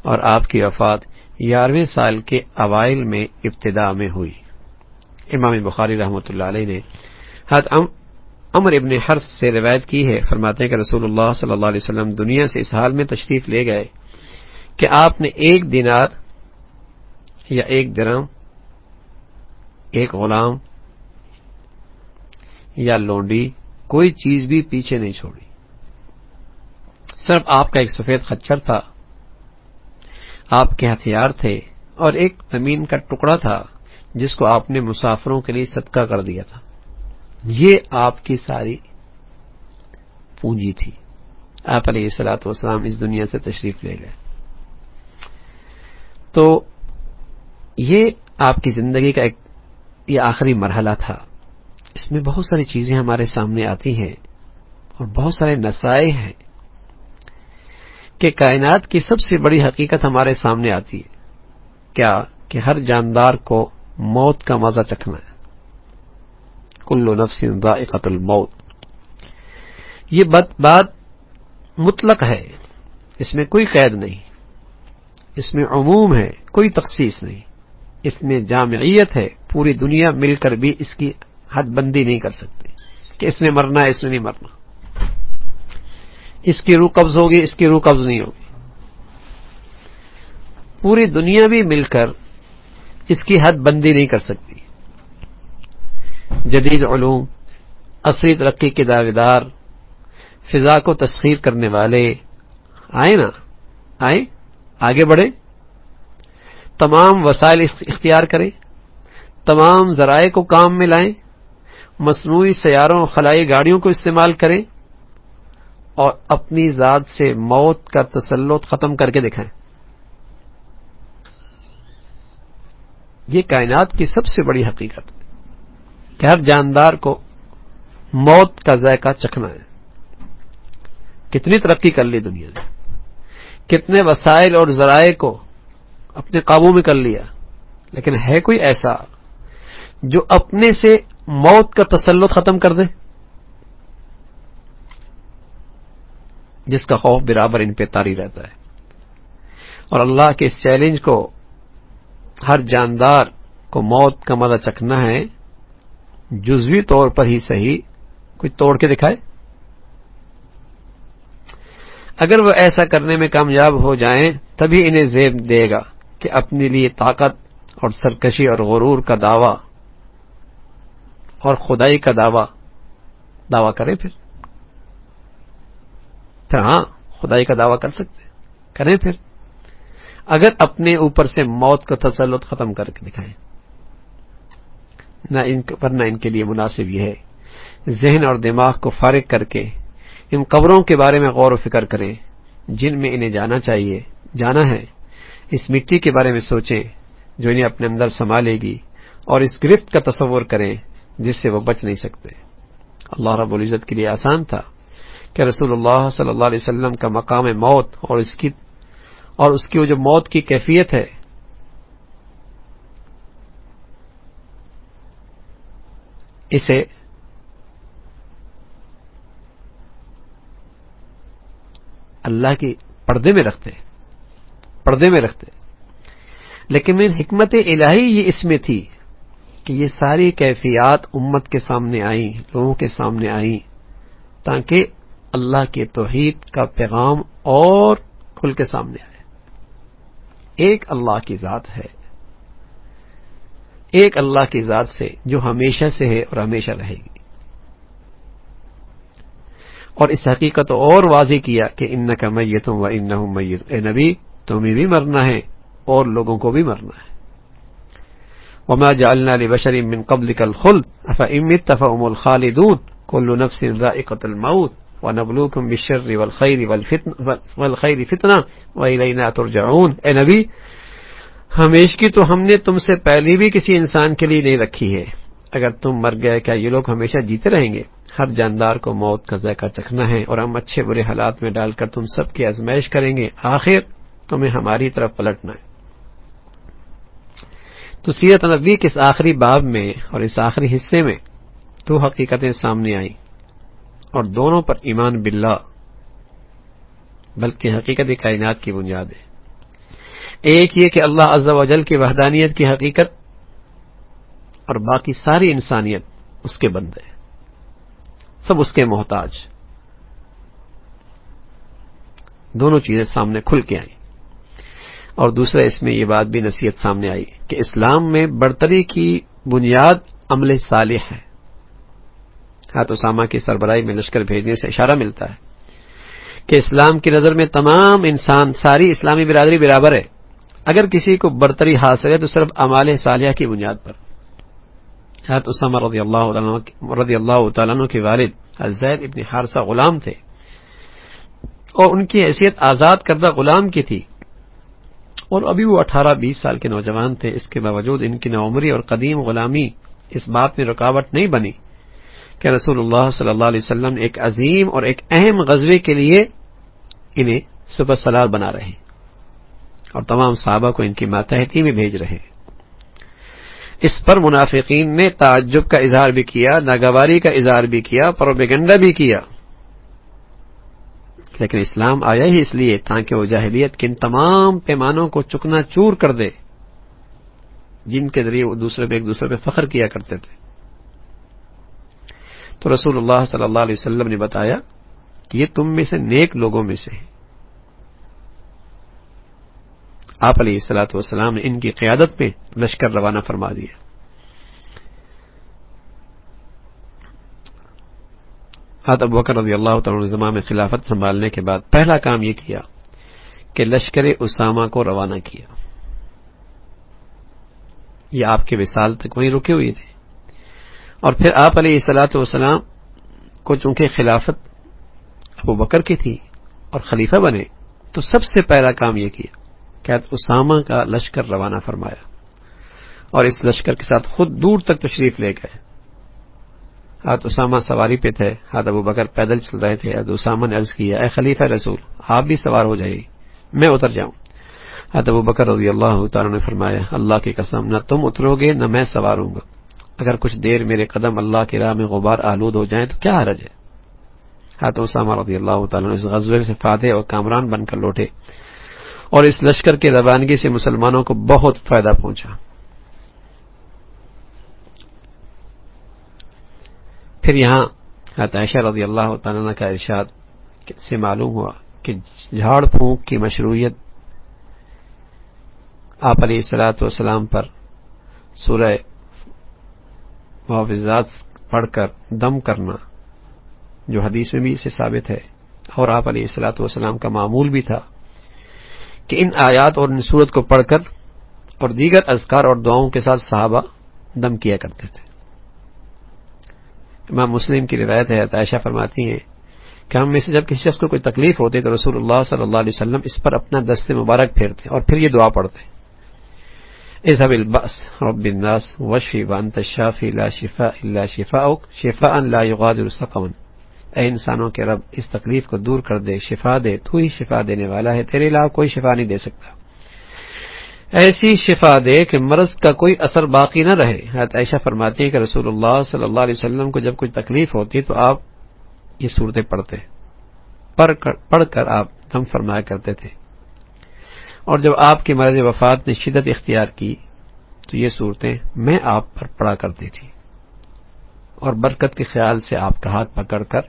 اور آپ کی وفات 11ویں سال کے اوائل میں ابتدا میں ہوئی. امام بخاری رحمۃ اللہ علیہ نے حضرت عمر ابن حرس سے روایت کی ہے، فرماتے ہیں کہ رسول اللہ صلی اللہ علیہ وسلم دنیا سے اس حال میں تشریف لے گئے کہ آپ نے 1 دینار یا 1 درہم، 1 غلام یا لونڈی، کوئی چیز بھی پیچھے نہیں چھوڑی. صرف آپ کا ایک سفید خچر تھا، آپ کے ہتھیار تھے، اور ایک زمین کا ٹکڑا تھا جس کو آپ نے مسافروں کے لیے صدقہ کر دیا تھا. یہ آپ کی ساری پونجی تھی. آپ علیہ الصلوۃ والسلام اس دنیا سے تشریف لے گئے. تو یہ آپ کی زندگی کا ایک یہ آخری مرحلہ تھا. اس میں بہت ساری چیزیں ہمارے سامنے آتی ہیں اور بہت سارے نصائح ہیں کہ کائنات کی سب سے بڑی حقیقت ہمارے سامنے آتی ہے. کیا؟ کہ ہر جاندار کو موت کا مزہ چکھنا ہے. کل نفس ذائقۃ الموت. یہ بات مطلق ہے، اس میں کوئی قید نہیں، اس میں عموم ہے، کوئی تخصیص نہیں. اس میں جامعیت ہے، پوری دنیا مل کر بھی اس کی حد بندی نہیں کر سکتی کہ اس نے مرنا ہے، اس نے نہیں مرنا، اس کی روح قبض ہوگی، اس کی روح قبض نہیں ہوگی. پوری دنیا بھی مل کر اس کی حد بندی نہیں کر سکتی. جدید علوم، عصری ترقی کے دعوے دار، فضا کو تسخیر کرنے والے آئیں آگے بڑھیں، تمام وسائل اختیار کریں، تمام ذرائع کو کام میں لائیں، مصنوعی سیاروں اور خلائی گاڑیوں کو استعمال کریں، اور اپنی ذات سے موت کا تسلط ختم کر کے دکھائیں. یہ کائنات کی سب سے بڑی حقیقت ہے کہ ہر جاندار کو موت کا ذائقہ چکھنا ہے. کتنی ترقی کر لی دنیا نے، کتنے وسائل اور ذرائع کو اپنے قابو میں کر لیا، لیکن ہے کوئی ایسا جو اپنے سے موت کا تسلط ختم کر دے؟ جس کا خوف برابر ان پہ طاری رہتا ہے. اور اللہ کے اس چیلنج کو، ہر جاندار کو موت کا مزہ چکھنا ہے، جزوی طور پر ہی صحیح، کوئی توڑ کے دکھائے. اگر وہ ایسا کرنے میں کامیاب ہو جائیں تبھی انہیں زیب دے گا کہ اپنے لیے طاقت اور سرکشی اور غرور کا دعویٰ اور خدائی کا دعویٰ کریں. پھر ہاں خدائی کا دعویٰ کر سکتے، کریں. پھر اگر اپنے اوپر سے موت کا تسلط ختم کر کے دکھائیں، ورنہ ان کے لیے مناسب یہ ہے ذہن اور دماغ کو فارغ کر کے ان قبروں کے بارے میں غور و فکر کریں جن میں انہیں جانا ہے، اس مٹی کے بارے میں سوچیں جو انہیں اپنے اندر سما لے گی، اور اس گرفت کا تصور کریں جس سے وہ بچ نہیں سکتے۔ اللہ رب العزت کے لیے آسان تھا کہ رسول اللہ صلی اللہ علیہ وسلم کا مقام موت اور اس کی وہ جو موت کی کیفیت ہے، اسے اللہ کی پردے میں رکھتے، لیکن من حکمت الہی یہ اس میں تھی کہ یہ ساری کیفیات امت کے سامنے آئیں، لوگوں کے سامنے آئیں، تاکہ اللہ کے توحید کا پیغام اور کھل کے سامنے آئے۔ ایک اللہ کی ذات ہے، ایک اللہ کی ذات سے جو ہمیشہ سے ہے اور ہمیشہ رہے گی، اور اس حقیقت کو اور واضح کیا کہ انک میت و انہم میت، اے نبی تمہیں بھی مرنا ہے اور لوگوں کو بھی مرنا ہے۔ وما جعلنا لبشر من قبلك الخلد افإن مت فهم الخالدون كل نفس ذائقة الموت ونبلوكم بالشر والخير فتنة وإلينا ترجعون۔ اے نبی ہمیشگی تو ہم نے تم سے پہلے بھی کسی انسان کے لیے نہیں رکھی ہے، اگر تم مر گئے کیا یہ لوگ ہمیشہ جیتے رہیں گے؟ ہر جاندار کو موت کا ذائقہ چکھنا ہے، اور ہم اچھے برے حالات میں ڈال کر تم سب کی آزمائش کریں گے، آخر تمہیں ہماری طرف پلٹنا ہے۔ تو سیرت نبوی کے اس آخری باب میں اور اس آخری حصے میں دو حقیقتیں سامنے آئیں، اور دونوں پر ایمان باللہ بلکہ حقیقت کائنات کی بنیاد ہے۔ ایک یہ کہ اللہ عز و جل کی وحدانیت کی حقیقت، اور باقی ساری انسانیت اس کے بندے، سب اس کے محتاج۔ دونوں چیزیں سامنے کھل کے آئیں، اور دوسرا اس میں یہ بات بھی نصیحت سامنے آئی کہ اسلام میں برتری کی بنیاد عمل صالح ہے۔ حضرت اسامہ کی سربراہی میں لشکر بھیجنے سے اشارہ ملتا ہے کہ اسلام کی نظر میں تمام انسان، ساری اسلامی برادری برابر ہے، اگر کسی کو برتری حاصل ہے تو صرف اعمال صالحہ کی بنیاد پر۔ حضرت اسامہ رضی اللہ تعالیٰ عنہ کے والد زید ابن حارثہ غلام تھے، اور ان کی حیثیت آزاد کردہ غلام کی تھی، اور ابھی وہ 18-20 سال کے نوجوان تھے۔ اس کے باوجود ان کی نوعمری اور قدیم غلامی اس بات میں رکاوٹ نہیں بنی کہ رسول اللہ صلی اللہ علیہ وسلم ایک عظیم اور ایک اہم غزوے کے لیے انہیں سپہ سالار بنا رہے ہیں، اور تمام صحابہ کو ان کی ماتحتی میں بھیج رہے ہیں۔ اس پر منافقین نے تعجب کا اظہار بھی کیا، ناگواری کا اظہار بھی کیا، پروپیگنڈا بھی کیا، لیکن اسلام آیا ہی اس لیے تاکہ وہ جاہلیت کے ان تمام پیمانوں کو چکنا چور کر دے جن کے ذریعے وہ ایک دوسرے پہ فخر کیا کرتے تھے۔ تو رسول اللہ صلی اللہ علیہ وسلم نے بتایا کہ یہ تم میں سے نیک لوگوں میں سے ہے۔ آپ علیہ الصلوۃ والسلام نے ان کی قیادت میں لشکر روانہ فرما دیا۔ حضرت ابوبکر رضی اللہ تعالیٰ عنہ زمانے میں خلافت سنبھالنے کے بعد پہلا کام یہ کیا کہ لشکر اسامہ کو روانہ کیا۔ یہ آپ کے وصال تک وہیں رکے ہوئے تھے، اور پھر آپ علیہ الصلوۃ والسلام کو چونکہ خلافت ابوبکر کی تھی اور خلیفہ بنے، تو سب سے پہلا کام یہ کیا کہ حضرت اسامہ کا لشکر روانہ فرمایا، اور اس لشکر کے ساتھ خود دور تک تشریف لے گئے۔ حضرت اسامہ سواری پہ تھے، حضرت ابوبکر پیدل چل رہے تھے۔ حضرت اسامہ نے عرض کیا، اے خلیفہ رسول آپ بھی سوار ہو جائیے، میں اتر جاؤں؟ حضرت ابوبکر رضی اللہ تعالیٰ نے فرمایا، اللہ کی قسم نہ تم اترو گے نہ میں سوار ہوں گا، اگر کچھ دیر میرے قدم اللہ کی راہ میں غبار آلود ہو جائیں تو کیا حرج ہے۔ حضرت اسامہ رضی اللہ تعالیٰ نے اس غزوے سے فاتح اور کامران بن کر لوٹے، اور اس لشکر کی روانگی سے مسلمانوں کو بہت فائدہ پہنچا۔ پھر یہاں حضرت عائشہ رضی اللہ تعالیٰ عنہ کا ارشاد سے معلوم ہوا کہ جھاڑ پھونک کی مشروعیت آپ علیہ الصلوۃ والسلام پر سورہ معوذات پڑھ کر دم کرنا، جو حدیث میں بھی اسے ثابت ہے، اور آپ علیہ الصلوۃ والسلام کا معمول بھی تھا کہ ان آیات اور ان سورت کو پڑھ کر اور دیگر اذکار اور دعاؤں کے ساتھ صحابہ دم کیا کرتے تھے۔ امام مسلم کی روایت ہے، عائشہ فرماتی ہیں کہ ہم میں سے جب کسی شخص کو کوئی تکلیف ہوتی تو رسول اللہ صلی اللہ علیہ وسلم اس پر اپنا دست مبارک پھیرتے اور پھر یہ دعا پڑھتے: اذهب البأس رب الناس واشف وانت الشافی لا شفاء الا شفاؤک شفاء لا یغادر سقما، اے انسانوں کے رب اس تکلیف کو دور کر دے، شفا دے، تو ہی شفا دینے والا ہے، تیرے علاوہ کوئی شفا نہیں دے سکتا، ایسی شفا دے کہ مرض کا کوئی اثر باقی نہ رہے۔ حضرت عائشہ فرماتی ہیں کہ رسول اللہ صلی اللہ علیہ وسلم کو جب کوئی تکلیف ہوتی تو آپ یہ صورتیں پڑھتے، پڑھ کر آپ دم فرمایا کرتے تھے، اور جب آپ کی مرض وفات نے شدت اختیار کی تو یہ صورتیں میں آپ پر پڑھا کرتی تھی، اور برکت کے خیال سے آپ کا ہاتھ پکڑ کر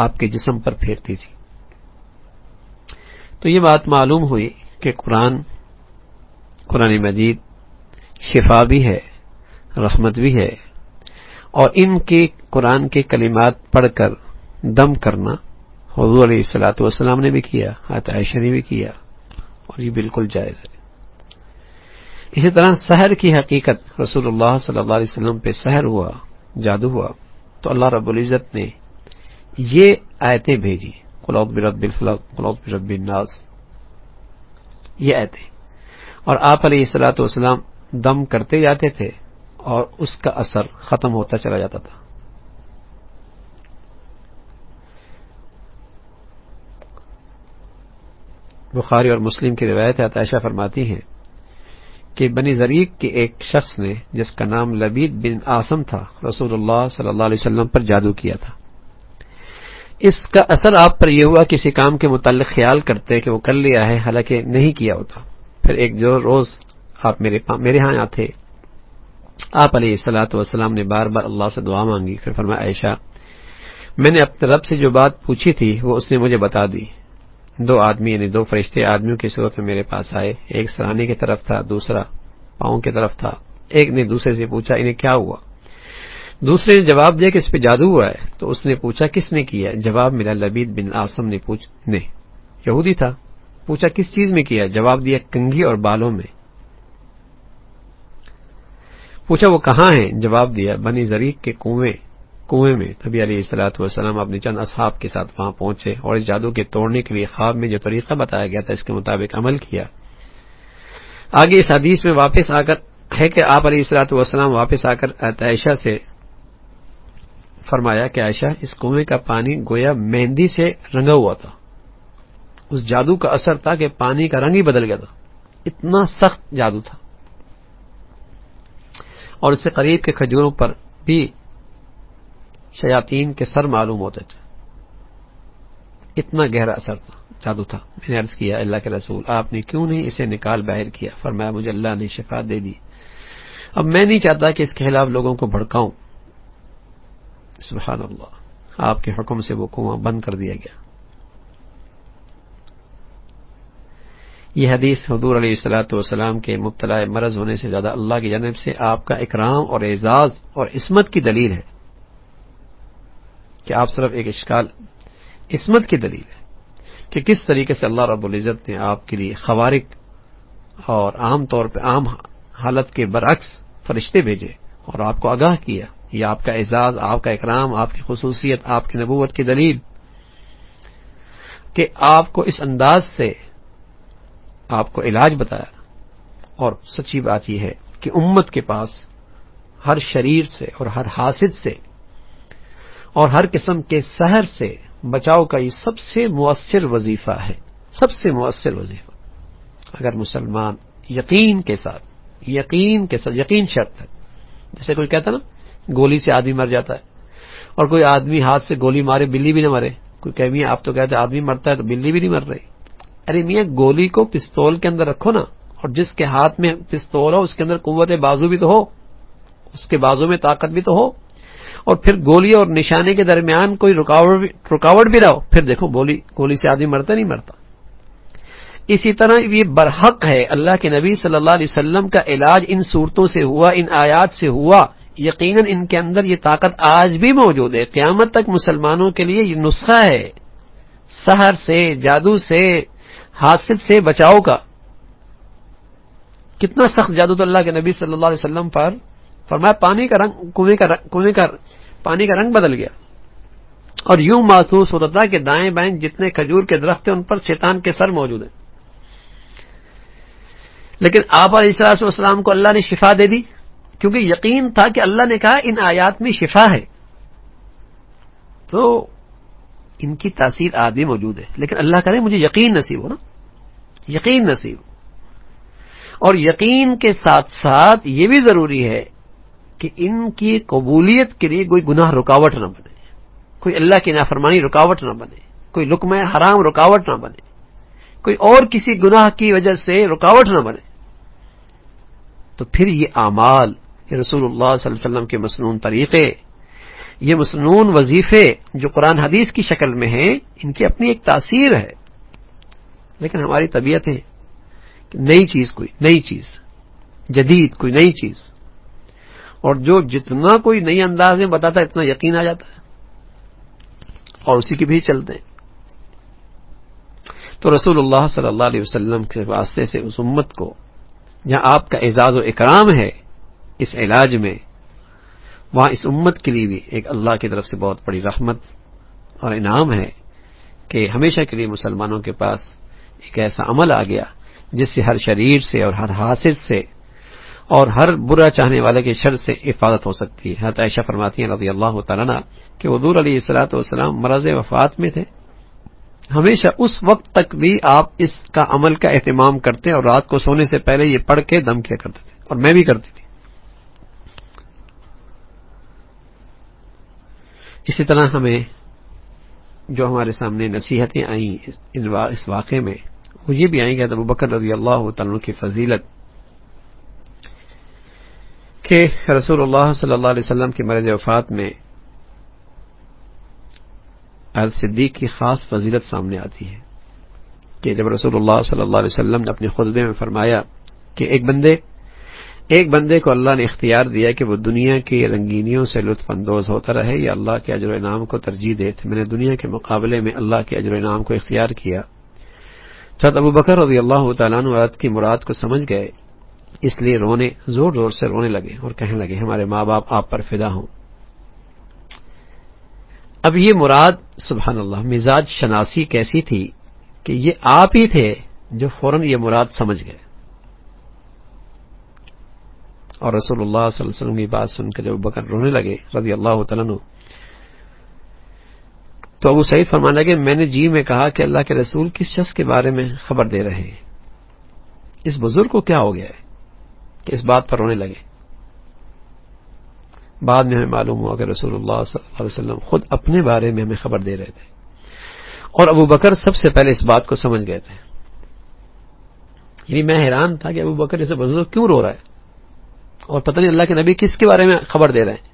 آپ کے جسم پر پھیرتی تھی۔ تو یہ بات معلوم ہوئی کہ قرآن مجید شفا بھی ہے، رحمت بھی ہے، اور ان کے قرآن کے کلمات پڑھ کر دم کرنا حضور علیہ الصلوۃ والسلام نے بھی کیا، حضرت عائشہ نے بھی کیا، اور یہ بالکل جائز ہے۔ اسی طرح سحر کی حقیقت، رسول اللہ صلی اللہ علیہ وسلم پہ سحر ہوا، جادو ہوا، تو اللہ رب العزت نے یہ آیتیں بھیجی، قل اعوذ برب الفلق قل اعوذ برب الناس، یہ آیتیں، اور آپ علیہ الصلوۃ والسلام دم کرتے جاتے تھے اور اس کا اثر ختم ہوتا چلا جاتا تھا۔ بخاری اور مسلم کی روایت ہے، عائشہ فرماتی ہیں کہ بنی زریق کے ایک شخص نے جس کا نام لبید بن عاصم تھا، رسول اللہ صلی اللہ علیہ وسلم پر جادو کیا تھا۔ اس کا اثر آپ پر یہ ہوا، کسی کام کے متعلق خیال کرتے کہ وہ کر لیا ہے حالانکہ نہیں کیا ہوتا۔ پھر ایک جو روز آپ میرے ہاں آتے، آپ علیہ الصلوۃ والسلام نے بار بار اللہ سے دعا مانگی، پھر فرمایا عائشہ میں نے اپنے رب سے جو بات پوچھی تھی وہ اس نے مجھے بتا دی۔ دو آدمی یعنی دو فرشتے آدمیوں کی صورت میں میرے پاس آئے، ایک سرانے کی طرف تھا، دوسرا پاؤں کی طرف تھا۔ ایک نے دوسرے سے پوچھا انہیں کیا ہوا؟ دوسرے نے جواب دیا کہ اس پہ جادو ہوا ہے۔ تو اس نے پوچھا کس نے کیا؟ جواب ملا لبید بن عاصم نے، یہودی تھا۔ پوچھا کس چیز میں کیا؟ جواب دیا کنگھی اور بالوں میں۔ پوچھا وہ کہاں ہیں؟ جواب دیا بنی زریق کے کنویں میں۔ نبی علیہ الصلوۃ والسلام اپنے چند اصحاب کے ساتھ وہاں پہنچے اور اس جادو کے توڑنے کے لیے خواب میں جو طریقہ بتایا گیا تھا اس کے مطابق عمل کیا۔ آگے اس حدیث میں واپس آ کر ہے کہ آپ علیہ الصلوۃ والسلام واپس آ کر عائشہ سے فرمایا کہ عائشہ اس کنویں کا پانی گویا مہندی سے رنگا ہوا تھا، اس جادو کا اثر تھا کہ پانی کا رنگ ہی بدل گیا تھا، اتنا سخت جادو تھا، اور اس سے قریب کے کھجوروں پر بھی شیاطین کے سر معلوم ہوتے تھے، اتنا گہرا اثر تھا، جادو تھا۔ میں نے عرض کیا اللہ کے رسول آپ نے کیوں نہیں اسے نکال باہر کیا؟ فرمایا مجھے اللہ نے شفا دے دی، اب میں نہیں چاہتا کہ اس کے خلاف لوگوں کو بھڑکاؤں۔ سبحان اللہ، آپ کے حکم سے وہ کنواں بند کر دیا گیا۔ یہ حدیث حضور علیہ الصلوۃ والسلام کے مبتلا مرض ہونے سے زیادہ اللہ کی جانب سے آپ کا اکرام اور اعزاز اور عصمت کی دلیل ہے کہ آپ صرف ایک عصمت کی دلیل ہے کہ کس طریقے سے اللہ رب العزت نے آپ کے لیے خوارق اور عام طور پہ عام حالت کے برعکس فرشتے بھیجے اور آپ کو آگاہ کیا۔ یہ آپ کا اعزاز، آپ کا اکرام، آپ کی خصوصیت، آپ کی نبوت کی دلیل کہ آپ کو اس انداز سے آپ کو علاج بتایا۔ اور سچی بات یہ ہے کہ امت کے پاس ہر شریر سے اور ہر حاسد سے اور ہر قسم کے سحر سے بچاؤ کا یہ سب سے مؤثر وظیفہ ہے، سب سے مؤثر وظیفہ۔ اگر مسلمان یقین شرط ہے، جیسے کوئی کہتا نا گولی سے آدمی مر جاتا ہے، اور کوئی آدمی ہاتھ سے گولی مارے بلی بھی نہ مرے۔ کوئی کہ میاں آپ تو کہتے آدمی مرتا ہے تو بلی بھی نہیں مر رہی۔ ارے میاں گولی کو پستول کے اندر رکھو نا، اور جس کے ہاتھ میں پستول ہو اس کے اندر قوت بازو بھی تو ہو، اس کے بازو میں طاقت بھی تو ہو، اور پھر گولی اور نشانے کے درمیان کوئی رکاوٹ بھی رہو، پھر دیکھو گولی سے آدمی مرتا نہیں مرتا۔ اسی طرح یہ برحق ہے اللہ کے نبی صلی اللہ علیہ وسلم کا علاج ان صورتوں سے ہوا، ان آیات سے ہوا۔ یقیناً ان کے اندر یہ طاقت آج بھی موجود ہے، قیامت تک مسلمانوں کے لیے یہ نسخہ ہے۔ سحر سے، جادو سے، حاسد سے بچاؤ کا کتنا سخت جادو تو اللہ کے نبی صلی اللہ علیہ وسلم پر فرمایا، پانی کا رنگ کنویں کا پانی کا رنگ بدل گیا، اور یوں محسوس ہوتا تھا کہ دائیں بائیں جتنے کھجور کے درخت ہیں ان پر شیطان کے سر موجود ہیں۔ لیکن آپ علیہ الصلوۃ والسلام کو اللہ نے شفا دے دی، کیونکہ یقین تھا کہ اللہ نے کہا ان آیات میں شفا ہے، تو ان کی تاثیر آدھی موجود ہے، لیکن اللہ کرے مجھے یقین نصیب ہو نا، یقین نصیب ہو۔ اور یقین کے ساتھ ساتھ یہ بھی ضروری ہے کہ ان کی قبولیت کے لیے کوئی گناہ رکاوٹ نہ بنے، کوئی اللہ کی نافرمانی رکاوٹ نہ بنے، کوئی لقمہ حرام رکاوٹ نہ بنے، کوئی اور کسی گناہ کی وجہ سے رکاوٹ نہ بنے، تو پھر یہ اعمال، یہ رسول اللہ صلی اللہ علیہ وسلم کے مسنون طریقے، یہ مسنون وظیفے جو قرآن حدیث کی شکل میں ہیں، ان کی اپنی ایک تاثیر ہے۔ لیکن ہماری طبیعت ہے کہ نئی چیز، کوئی نئی چیز جدید، کوئی نئی چیز، اور جو جتنا کوئی نئی انداز میں بتاتا ہے اتنا یقین آ جاتا ہے اور اسی کے بھی چلتے ہیں۔ تو رسول اللہ صلی اللہ علیہ وسلم کے واسطے سے اس امت کو جہاں آپ کا اعزاز و اکرام ہے اس علاج میں، وہاں اس امت کے لیے بھی ایک اللہ کی طرف سے بہت بڑی رحمت اور انعام ہے کہ ہمیشہ کے لیے مسلمانوں کے پاس ایک ایسا عمل آ گیا جس سے ہر شریر سے اور ہر حاسد سے اور ہر برا چاہنے والے کے شر سے حفاظت ہو سکتی ہے۔ حضرت عائشہ فرماتی ہیں رضی اللہ تعالیٰ عنہ کہ حضور علیہ الصلوۃ والسلام مرض وفات میں تھے، ہمیشہ اس وقت تک بھی آپ اس کا عمل کا اہتمام کرتے اور رات کو سونے سے پہلے یہ پڑھ کے دم کیا کرتے تھے، اور میں بھی کرتی تھی۔ اسی طرح ہمیں جو ہمارے سامنے نصیحتیں آئیں اس واقعے میں، وہ یہ بھی آئیں کہ ابو بکر رضی اللہ تعالیٰ عنہ کی فضیلت کہ رسول اللہ صلی اللہ علیہ وسلم کی مرض وفات میں حضرت صدیق کی خاص فضیلت سامنے آتی ہے کہ جب رسول اللہ صلی اللہ علیہ وسلم نے اپنے خطبے میں فرمایا کہ ایک بندے کو اللہ نے اختیار دیا کہ وہ دنیا کی رنگینیوں سے لطف اندوز ہوتا رہے یا اللہ کے اجر و انعام کو ترجیح دے، تو میں نے دنیا کے مقابلے میں اللہ کے اجر و انعام کو اختیار کیا۔ حضرت ابو بکر رضی اللہ تعالیٰ عنہ آیت کی مراد کو سمجھ گئے، اس لیے زور زور سے رونے لگے اور کہنے لگے ہمارے ماں باپ آپ پر فدا ہوں۔ اب یہ مراد سبحان اللہ مزاج شناسی کیسی تھی کہ یہ آپ ہی تھے جو فوراً یہ مراد سمجھ گئے، اور رسول اللہ صلی اللہ علیہ وسلم کی بات سن کر جب ابو بکر رونے لگے رضی اللہ تعالیٰ عنہ، تو ابو سعید فرمانے لگے میں نے جی میں کہا کہ اللہ کے رسول کس شخص کے بارے میں خبر دے رہے ہیں، اس بزرگ کو کیا ہو گیا ہے کہ اس بات پر رونے لگے۔ بعد میں ہمیں معلوم ہوا کہ رسول اللہ صلی اللہ علیہ وسلم خود اپنے بارے میں ہمیں خبر دے رہے تھے، اور ابو بکر سب سے پہلے اس بات کو سمجھ گئے تھے۔ یعنی میں حیران تھا کہ ابو بکر جیسے بزرگ کیوں رو رہا ہے اور پتہ نہیں اللہ کے نبی کس کے بارے میں خبر دے رہے ہیں،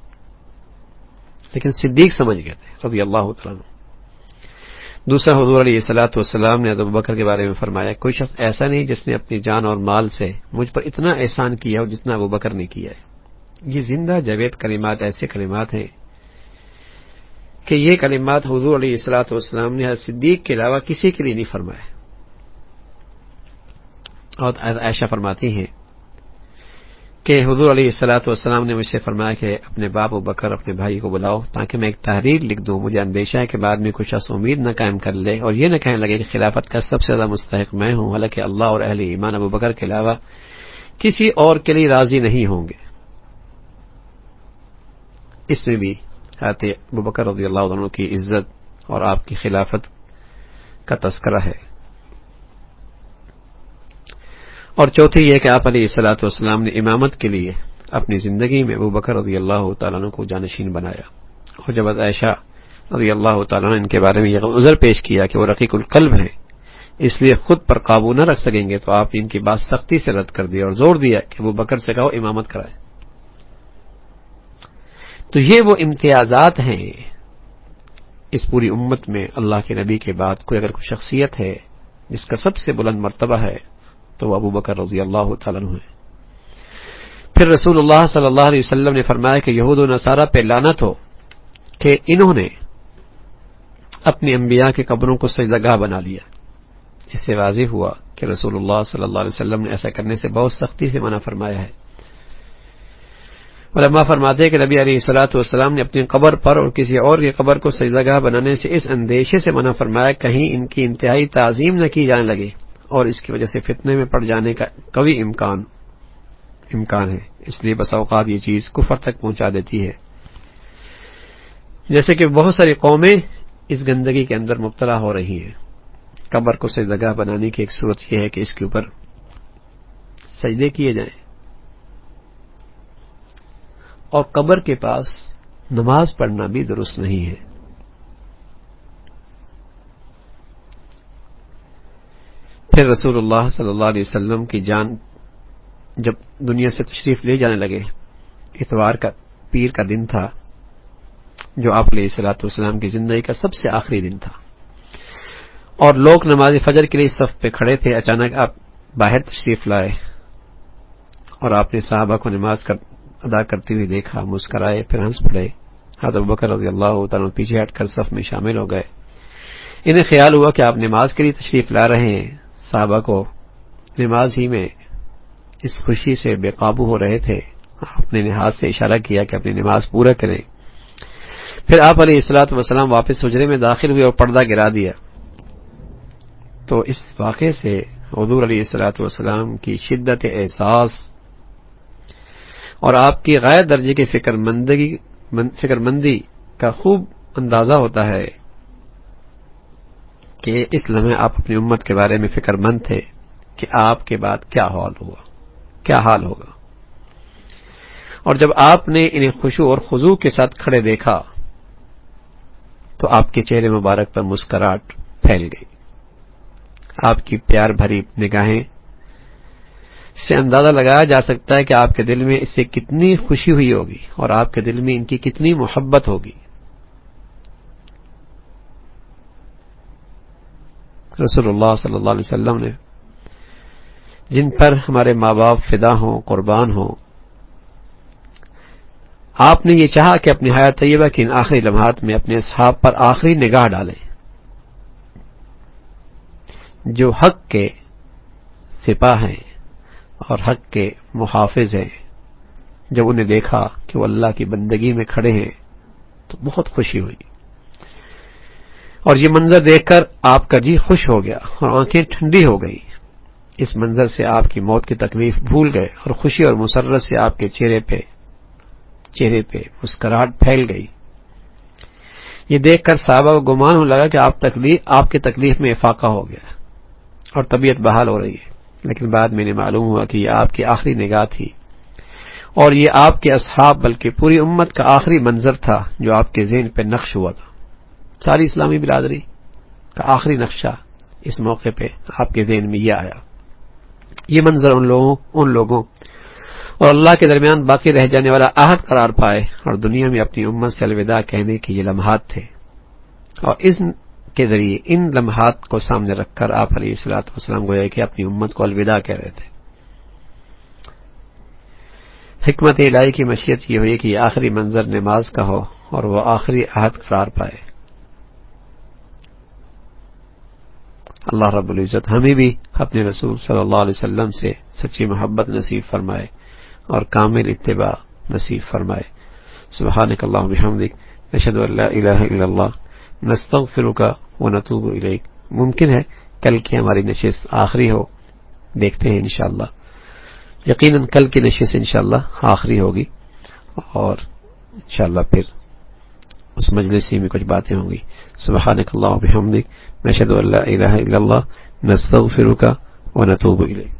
لیکن صدیق سمجھ گئے تھے رضی اللہ تعالیٰ عنہ۔ دوسرا حضور علیہ الصلوۃ والسلام نے ابو بکر کے بارے میں فرمایا کوئی شخص ایسا نہیں جس نے اپنی جان اور مال سے مجھ پر اتنا احسان کیا ہو جتنا ابو بکر نے کیا ہے۔ یہ زندہ جاوید کلمات ایسے کلمات ہیں کہ یہ کلمات حضور علیہ الصلوۃ والسلام نے حضرت صدیق کے علاوہ کسی کے لیے نہیں فرمائے۔ اور عائشہ فرماتی ہیں کہ حضور علیہ الصلوۃ والسلام نے مجھ سے فرمایا کہ اپنے باپ ابو بکر اپنے بھائی کو بلاؤ تاکہ میں ایک تحریر لکھ دوں، مجھے اندیشہ ہے کہ بعد میں کچھ شخص امید نہ قائم کر لے اور یہ نہ کہنے لگے کہ خلافت کا سب سے زیادہ مستحق میں ہوں، حالانکہ اللہ اور اہل ایمان ابو بکر کے علاوہ کسی اور کے لیے راضی نہیں ہوں گے۔ اس میں بھی حضرت ابو بکر رضی اللہ عنہ کی عزت اور آپ کی خلافت کا تذکرہ ہے۔ اور چوتھی یہ کہ آپ علیہ الصلوۃ والسلام نے امامت کے لیے اپنی زندگی میں ابو بکر رضی اللہ تعالیٰ عنہ کو جانشین بنایا، اور جب عائشہ رضی اللہ تعالیٰ عنہ ان کے بارے میں یہ عذر پیش کیا کہ وہ رقیق القلب ہیں اس لیے خود پر قابو نہ رکھ سکیں گے، تو آپ نے ان کی بات سختی سے رد کر دی اور زور دیا کہ ابو بکر سے کہو امامت کرائے۔ تو یہ وہ امتیازات ہیں اس پوری امت میں، اللہ کے نبی کے بعد کوئی اگر کوئی شخصیت ہے جس کا سب سے بلند مرتبہ ہے تو وہ ابو بکر رضی اللہ تعالیٰ عنہ ہے۔ پھر رسول اللہ صلی اللہ علیہ وسلم نے فرمایا کہ یہود و نصارہ پہ لعنت ہو کہ انہوں نے اپنی انبیاء کے قبروں کو سجدہ گاہ بنا لیا، اس سے واضح ہوا کہ رسول اللہ صلی اللہ علیہ وسلم نے ایسا کرنے سے بہت سختی سے منع فرمایا ہے۔ علماء فرماتے ہیں کہ نبی علیہ الصلوۃ والسلام نے اپنی قبر پر اور کسی اور کی قبر کو سجدہ بنانے سے اس اندیشے سے منع فرمایا کہیں ان کی انتہائی تعظیم نہ کی جانے لگے اور اس کی وجہ سے فتنے میں پڑ جانے کا قوی امکان ہے، اس لیے بس اوقات یہ چیز کفر تک پہنچا دیتی ہے۔ جیسے کہ بہت ساری قومیں اس گندگی کے اندر مبتلا ہو رہی ہیں۔ قبر کو سجدہ بنانے کی ایک صورت یہ ہے کہ اس کے اوپر سجدے کیے جائیں، اور قبر کے پاس نماز پڑھنا بھی درست نہیں ہے۔ پھر رسول اللہ صلی اللہ علیہ وسلم کی جان جب دنیا سے تشریف لے جانے لگے، اتوار کا پیر کا دن تھا جو آپ علیہ الصلوۃ والسلام کی زندگی کا سب سے آخری دن تھا، اور لوگ نماز فجر کے لیے صف پہ کھڑے تھے۔ اچانک آپ باہر تشریف لائے اور آپ نے صحابہ کو نماز ادا کرتے ہوئے دیکھا، مسکرائے، پھر ہنس پڑے۔ حضرت ابوبکر رضی اللہ تعالیٰ پیچھے ہٹ کر صف میں شامل ہو گئے۔ انہیں خیال ہوا کہ آپ نماز کے لیے تشریف لا رہے ہیں۔ صحابہ کو نماز ہی میں اس خوشی سے بے قابو ہو رہے تھے۔ آپ نے ہاتھ سے اشارہ کیا کہ اپنی نماز پورا کریں۔ پھر آپ علیہ الصلوۃ والسلام واپس حجرے میں داخل ہوئے اور پردہ گرا دیا۔ تو اس واقعے سے حضور علیہ الصلوۃ والسلام کی شدت احساس اور آپ کی غیر درجے کی فکر مندی کا خوب اندازہ ہوتا ہے کہ اس لمحے آپ اپنی امت کے بارے میں فکر مند تھے کہ آپ کے بعد کیا حال ہوگا۔ اور جب آپ نے انہیں خشوع اور خضوع کے ساتھ کھڑے دیکھا تو آپ کے چہرے مبارک پر مسکراہٹ پھیل گئی۔ آپ کی پیار بھری نگاہیں سے اندازہ لگایا جا سکتا ہے کہ آپ کے دل میں اس سے کتنی خوشی ہوئی ہوگی اور آپ کے دل میں ان کی کتنی محبت ہوگی۔ رسول اللہ صلی اللہ علیہ وسلم نے جن پر ہمارے ماں باپ فدا ہوں، قربان ہوں، آپ نے یہ چاہا کہ اپنی حیات طیبہ کے ان آخری لمحات میں اپنے اصحاب پر آخری نگاہ ڈالیں جو حق کے سپاہ ہیں اور حق کے محافظ ہیں۔ جب انہیں دیکھا کہ وہ اللہ کی بندگی میں کھڑے ہیں تو بہت خوشی ہوئی، اور یہ منظر دیکھ کر آپ کا جی خوش ہو گیا اور آنکھیں ٹھنڈی ہو گئی۔ اس منظر سے آپ کی موت کی تکلیف بھول گئے اور خوشی اور مسرت سے آپ کے چہرے پہ مسکراہٹ پھیل گئی۔ یہ دیکھ کر صحابہ کو گمان ہونے لگا کہ آپ کی تکلیف میں افاقہ ہو گیا اور طبیعت بحال ہو رہی ہے، لیکن بعد میں انہیں معلوم ہوا کہ یہ آپ کی آخری نگاہ تھی اور یہ آپ کے اصحاب بلکہ پوری امت کا آخری منظر تھا جو آپ کے ذہن پہ نقش ہوا تھا۔ ساری اسلامی برادری کا آخری نقشہ اس موقع پہ آپ کے ذہن میں یہ آیا۔ یہ منظر ان لوگوں اور اللہ کے درمیان باقی رہ جانے والا عہد قرار پائے اور دنیا میں اپنی امت سے الوداع کہنے کے یہ لمحات تھے، اور اس کے ذریعے ان لمحات کو سامنے رکھ کر آپ علیہ الصلوۃ والسلام گویا کہ اپنی امت کو الوداع کہہ رہے تھے۔ حکمت الہی کی مشیت یہ ہوئی کہ یہ آخری منظر نماز کا ہو اور وہ آخری عہد قرار پائے۔ اللہ رب العزت ہمیں بھی اپنے رسول صلی اللہ علیہ وسلم سے سچی محبت نصیب فرمائے اور کامل اتباع نصیب فرمائے۔ سبحانک اللہم بحمدک، نشہد ان لا الہ الا اللہ، نستغفرک ونتوب الیک۔ ممکن ہے کل کی ہماری نشست آخری ہو، دیکھتے ہیں انشاءاللہ۔ یقیناً کل کی نشست انشاءاللہ آخری ہوگی، اور انشاءاللہ پھر اس مجلسی میں کچھ باتیں ہوں گی۔ سبحانک اللہم بحمدک، نشہد ان لا الہ الا اللہ، نستغفرک ونتوب الیک۔